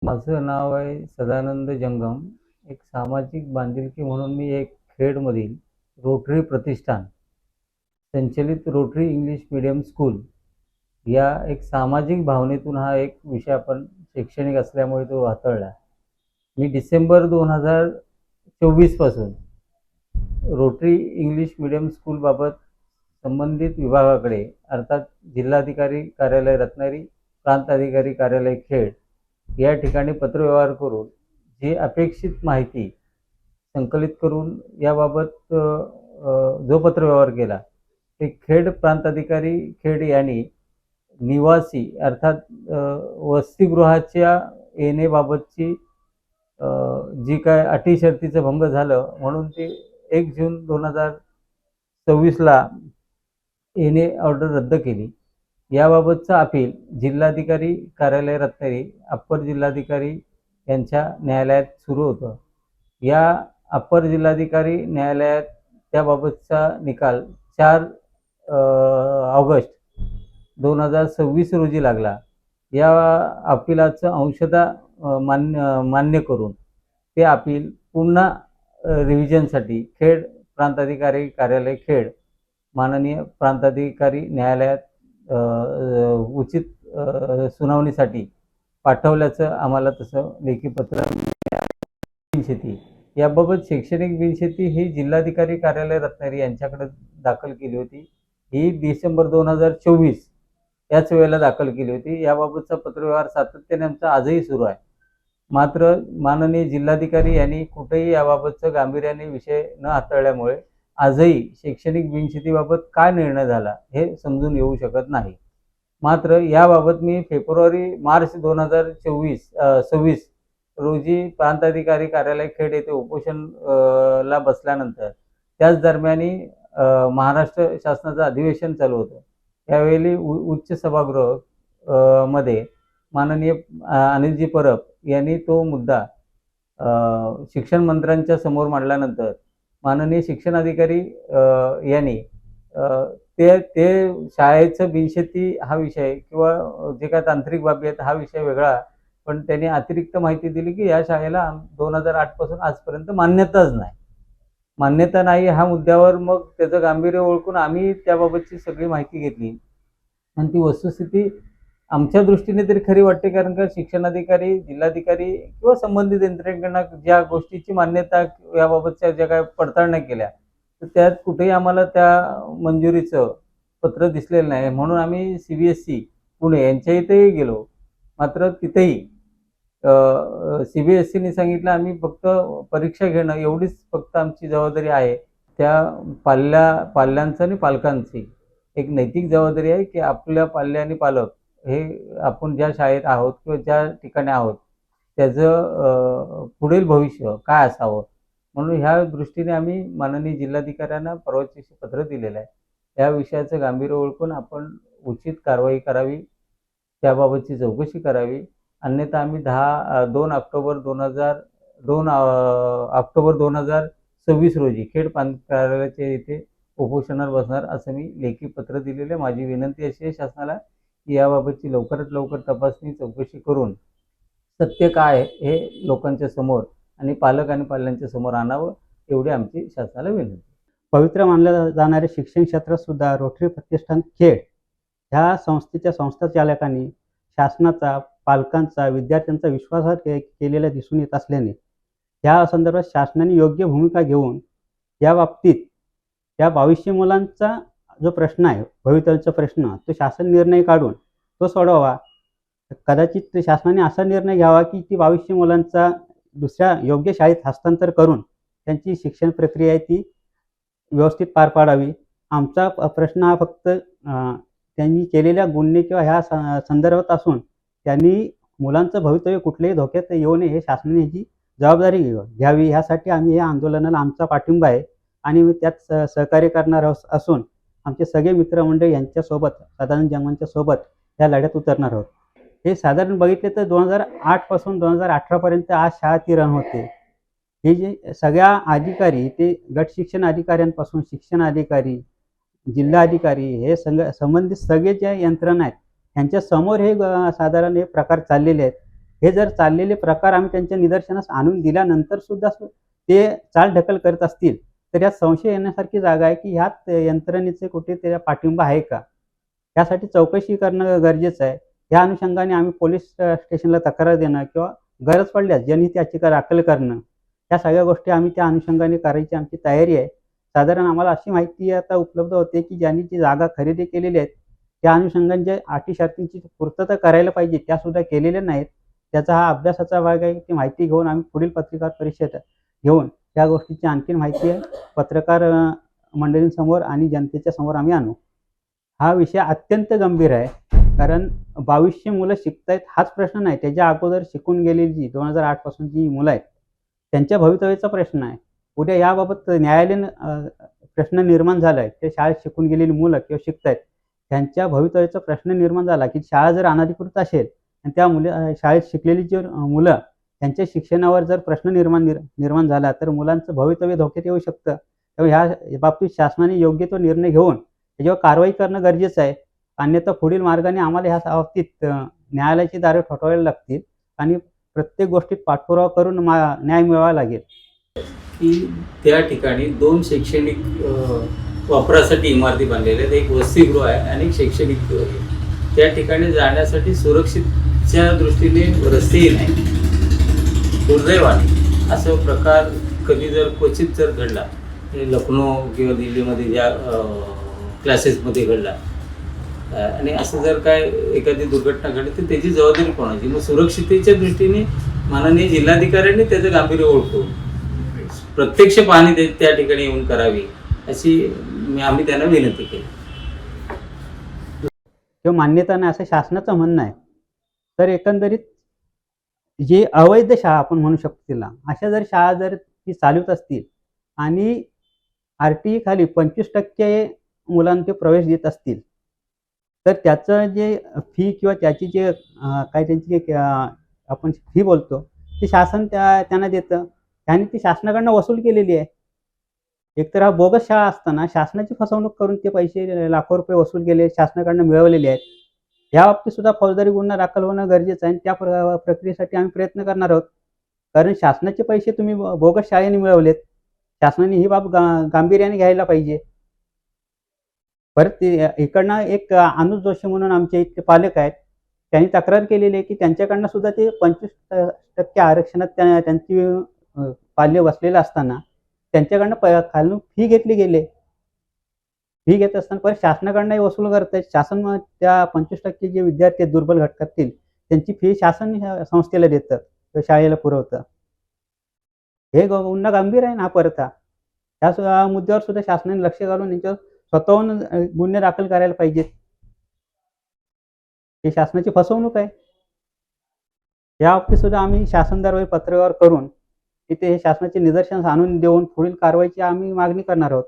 माझं नाव आहे सदानंद जंगम. एक सामाजिक बांधिलकी म्हणून मी एक खेडमधील रोटरी प्रतिष्ठान संचलित रोटरी इंग्लिश मीडियम स्कूल या एक सामाजिक भावनेतून हा एक विषय आपण शैक्षणिक असल्यामुळे तो हाताळला. मी डिसेंबर 2024 पासून रोटरी इंग्लिश मीडियम स्कूलबाबत संबंधित विभागाकडे अर्थात जिल्हाधिकारी कार्यालय रत्नागिरी, प्रांत अधिकारी कार्यालय खेड या ठिकाणी पत्रव्यवहार करून जी अपेक्षित माहिती संकलित करून याबाबत जो पत्रव्यवहार केला ते खेड प्रांताधिकारी खेड यांनी निवासी अर्थात वसतिगृहाच्या येणेबाबतची जी काय अटी शर्तीचं भंग झालं म्हणून ते 1 जून 2024ला येणे ऑर्डर रद्द केली. याबाबतचं अपील जिल्हाधिकारी कार्यालय रत्नागिरी अप्पर जिल्हाधिकारी यांच्या न्यायालयात सुरू होतं. या अप्पर जिल्हाधिकारी न्यायालयात त्याबाबतचा निकाल 4 ऑगस्ट 2026 रोजी लागला. या अपिलाचं अंशतः मान्य करून ते अपील पुन्हा रिव्हिजनसाठी खेड प्रांताधिकारी कार्यालय खेड माननीय प्रांताधिकारी न्यायालयात उचित सुनावणीसाठी पाठवल्याचं आम्हाला तसं लेखी पत्र. बिनशेती याबाबत शैक्षणिक बिनशेती ही जिल्हाधिकारी कार्यालय रत्नागिरी यांच्याकडे दाखल केली होती. ही डिसेंबर 2024 याच वेळेला दाखल केली होती. याबाबतचा पत्रव्यवहार सातत्याने आमचा आजही सुरू आहे. मात्र माननीय जिल्हाधिकारी यांनी कुठेही याबाबतचं गांभीर्याने विषय न हाताळल्यामुळे आजही शैक्षणिक बिनशेतीबाबत काय निर्णय झाला हे समजून येऊ शकत नाही. मात्र याबाबत मी मार्च 2026 रोजी प्रांताधिकारी कार्यालय खेड येथे उपोषण ला बसल्यानंतर त्याच दरम्यानी महाराष्ट्र शासनाचं अधिवेशन चालू होतं. त्यावेळी उच्च सभागृह मध्ये माननीय अनिलजी परब यांनी तो मुद्दा शिक्षण मंत्र्यांच्या समोर मांडल्यानंतर माननीय शिक्षणाधिकारी यांनी ते शाळेचं बिनशेती हा विषय किंवा जे काय तांत्रिक बाबी आहेत हा विषय वेगळा, पण त्यांनी अतिरिक्त माहिती दिली की या शाळेला 2008 पासून आजपर्यंत मान्यता नाही ह्या मुद्द्यावर मग त्याचं गांभीर्य ओळखून आम्ही त्याबाबतची सगळी माहिती घेतली आणि ती वस्तुस्थिती आमच्या दृष्टीने तरी खरी वाटते. कारण का शिक्षणाधिकारी जिल्हाधिकारी किंवा संबंधित यंत्रणेकडनं ज्या गोष्टीची मान्यता याबाबतच्या ज्या काय पडताळण्या केल्या तर त्यात कुठेही आम्हाला त्या मंजुरीचं पत्र दिसलेलं नाही. म्हणून आम्ही CBSE पुणे यांच्या इथेही गेलो. मात्र तिथेही CBSEने सांगितलं आम्ही फक्त परीक्षा घेणं एवढीच फक्त आमची जबाबदारी आहे. त्या पाल्यांचं आणि पालकांची एक नैतिक जबाबदारी आहे की आपल्या पाल्य आणि पालक हे आपण ज्या शाळेत आहोत किंवा ज्या ठिकाणी आहोत त्याचं पुढील भविष्य काय असावं. म्हणून ह्या दृष्टीने आम्ही माननीय जिल्हाधिकाऱ्यांना परवाच्या दिवशी पत्र दिलेलं आहे. या विषयाचं गांभीर्य ओळखून आपण उचित कारवाई करावी, त्याबाबतची चौकशी करावी. अन्यथा आम्ही 2 ऑक्टोबर 2026 रोजी खेड प्रांत कार्यालयाच्या येथे उपोषणावर बसणार असं मी लेखी पत्र दिलेलं आहे. माझी विनंती अशी आहे शासनाला की याबाबतची लवकरात लवकर तपासणी चौकशी करून सत्य काय हे लोकांच्या समोर आणि पालक आणि पाल्यांच्या समोर आणावं एवढी आमची शासनाला विनंती. पवित्र मानलं जाणारे शिक्षण क्षेत्रात सुद्धा रोटरी प्रतिष्ठान खेड ह्या संस्थेच्या संस्थाचालकांनी शासनाचा, पालकांचा, विद्यार्थ्यांचा विश्वासघात केलेला दिसून येत असल्याने या संदर्भात शासनाने योग्य भूमिका घेऊन या बाबतीत या 2200 मुलांचा जो प्रश्न आहे, भवितव्याचा प्रश्न, तो शासन निर्णय काढून तो सोडवावा. कदाचित शासनाने असा निर्णय घ्यावा की ती 2200 मुलांचा दुसऱ्या योग्य शाळेत हस्तांतर करून त्यांची शिक्षण प्रक्रिया ती व्यवस्थित पार पाडावी. आमचा प्रश्न हा फक्त त्यांनी केलेल्या गुन्हे किंवा ह्या संदर्भात असून त्यांनी मुलांचं भवितव्य कुठल्याही धोक्यात येऊ नये हे शासनाने याची जबाबदारी घ्यावी. ह्यासाठी आम्ही या आंदोलनाला आमचा पाठिंबा आहे आणि त्यात सहकार्य करणार असून आमचे सगळे मित्रमंडळी यांच्यासोबत सदानंद जंगमांच्या सोबत या लढ्यात उतरणार आहोत. हे साधारण बघितले तर 2008 पासून 2018 पर्यंत आज शाळा ती रन होते. हे जे सगळ्या अधिकारी ते गट शिक्षण अधिकाऱ्यांपासून शिक्षण अधिकारी, जिल्हाधिकारी हे संबंधित सगळे ज्या यंत्रणा आहेत त्यांच्या समोर हे साधारण हे प्रकार चाललेले आहेत. हे जर चाललेले प्रकार आम्ही त्यांच्या निदर्शनास आणून दिल्यानंतर सुद्धा ते चालढकल करत असतील तर यात संशय येण्यासारखी जागा आहे की ह्यात यंत्रणेचे कुठे त्याला पाठिंबा आहे का, यासाठी चौकशी करणं गरजेचं आहे. या अनुषंगाने आम्ही पोलीस स्टेशनला तक्रार देणं किंवा गरज पडल्यास जनहित याचिका दाखल करणं, या सगळ्या गोष्टी आम्ही त्या अनुषंगाने करायची आमची तयारी आहे. साधारण आम्हाला अशी माहिती आता उपलब्ध होते की ज्यांनी जी जागा खरेदी केलेली आहेत त्या अनुषंगाने जे अटी शर्तींची पूर्तता करायला पाहिजे त्यासुद्धा केलेल्या नाहीत. त्याचा हा अभ्यासाचा भाग आहे. ती माहिती घेऊन आम्ही पुढील पत्रकार परिषद घेऊन या गोष्टीची आणखीन माहिती आहे पत्रकार मंडळींसमोर आणि जनतेच्या समोर आम्ही आणू. हा विषय अत्यंत गंभीर आहे, कारण 2200 मुलं शिकतायत हाच प्रश्न नाही, त्याच्या अगोदर शिकून गेलेली जी 2008 पासूनची मुलं आहेत त्यांच्या भवितव्याचा प्रश्न आहे. उद्या याबाबत न्यायालयीन प्रश्न निर्माण झाला आहे, ते शाळेत शिकून गेलेली मुलं किंवा शिकतायत त्यांच्या भवितव्याचा प्रश्न निर्माण झाला की शाळा जर अनधिकृत असेल आणि त्या शाळेत शिकलेली जी मुलं त्यांच्या शिक्षणावर जर प्रश्न निर्माण झाला तर मुलांचं भवितव्य धोक्यात येऊ शकतं. त्यामुळे ह्या बाबतीत शासनाने योग्य तो निर्णय घेऊन त्याच्यावर कारवाई करणं गरजेचं आहे. अन्यथा पुढील मार्गाने आम्हाला ह्या बाबतीत न्यायालयाची दारे ठोठावायला लागतील आणि प्रत्येक गोष्टीत पाठपुरावा करून न्याय मिळवावा लागेल. की त्या ठिकाणी 2 शैक्षणिक वापरासाठी इमारती बांधलेल्या आहेत. एक वसतिगृह आहे आणि एक शैक्षणिक गृह आहे. त्या ठिकाणी जाण्यासाठी सुरक्षितच्या दृष्टीने रस्तेही नाही. दुर्दैवाने असं प्रकार कधी जर क्वचित जर घडला, लखनौ किंवा दिल्लीमध्ये ज्या क्लासेसमध्ये घडला आणि असं जर काय एखादी दुर्घटना घडली तर त्याची जबाबदारी कोणाची? मग सुरक्षितेच्या दृष्टीने माननीय जिल्हाधिकाऱ्यांनी त्याचं गांभीर्य ओळखून प्रत्यक्ष पाहणी त्या ठिकाणी येऊन करावी अशी आम्ही त्यांना विनंती केली. किंवा मान्यता नाही असं शासनाचं म्हणणं आहे. तर एकंदरीत जे अवैध शाळा आपण म्हणू शकतो तिला, अशा जर शाळा जर ती चालवत असतील आणि RTE खाली 25% मुलांना ते प्रवेश देत असतील तर त्याचं जे फी किंवा त्याची जे काय त्यांची आपण फी बोलतो ती शासन त्यांना देतं. त्यांनी ती शासनाकडनं वसूल केलेली आहे. एकतर हा बोगस शाळा असताना शासनाची फसवणूक करून ते पैसे लाखो रुपये वसूल केले, शासनाकडनं मिळवलेले आहेत. या बाबतीत सुद्धा फौजदारी गुन्हा दाखल होणं गरजेचं आहे आणि त्या प्रक्रियेसाठी आम्ही प्रयत्न करणार आहोत. कारण शासनाचे पैसे तुम्ही बोगस शाळेने मिळवलेत, शासनाने ही बाब गांभीर्याने घ्यायला पाहिजे. परत इकडनं एक अनुज जोशी म्हणून आमचे इतके पालक आहेत, त्यांनी तक्रार केलेली आहे की त्यांच्याकडनं सुद्धा ते 25% आरक्षणात त्यांची पाल्य बसलेलं असताना त्यांच्याकडनं खालून फी घेतली गेले. फी घेत असताना परत शासनाकडनंही वसूल करतायत. शासन मग त्या 25% जे विद्यार्थी दुर्बल घटकातील त्यांची फी शासन संस्थेला देतं, शाळेला पुरवतं. हे गुन्हा गंभीर आहे ना परत हा. त्या मुद्द्यावर सुद्धा शासनाने लक्ष घालून यांच्यावर स्वतःहून गुन्हे दाखल करायला पाहिजेत. ही शासनाची फसवणूक आहे. या बाबतीत सुद्धा आम्ही शासन दरबारी पत्रव्यवहार करून तिथे हे शासनाचे निदर्शनास आणून देऊन पुढील कारवाईची आम्ही मागणी करणार आहोत.